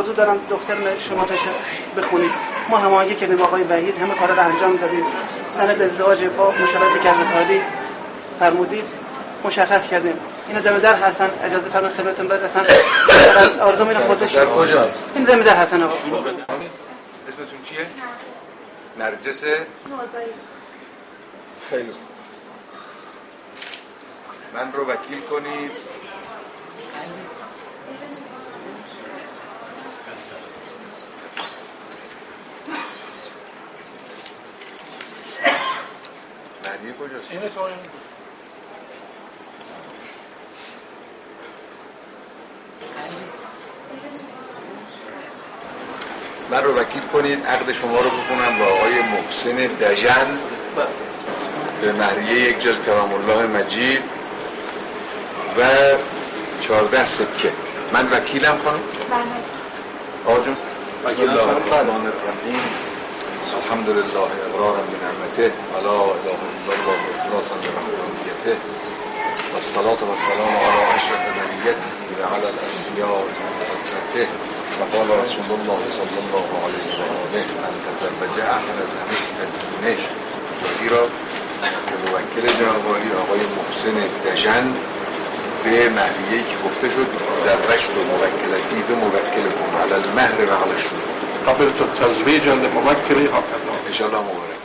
آرزو دارم دختر شما بشه بخونید. ما هماهنگی کردیم آقای وحید، همه کارا رو انجام دادیم، سند ازدواج با مشاورت گرده‌عالی فرمودید مشخص کردیم. اینا زمیندار هستن، اجازه فرمایید خدمتتون برسن. آرزو میره خودش. در کجاست؟ این زمیندار هستن آقا. اسمتون چیه؟ نرجس نوزایی. خیلی من رو وکیل کنید. مهریه کجاست؟ اینه تو من رو وکیل کنید، عقد شما رو بکنم با آقای محسن دژن به مهریه 1 جلد کرام الله مجید و 14 سکه. من وکیلم خانم؟ بله. آقا جون بسم الله الرحمن الرحیم الحمد لله اقرارا بنعمته ولا اله الا الله اخلاصا لوحدانیته والصلاة والسلام على اشرف بریته وعلى الاصفیاء بحضرته وقال رسول الله صلی الله علیه و آله من تزوج احرز مثل دینه. را که موکل جناب عالی آقای محسن دژن به مهریه‌ای که گفته شد زوجت و موکلتی به موکلکم علی المهر و علی الشروط. قبلت التزویج لموکلی هكذا ان شاء الله مبارک.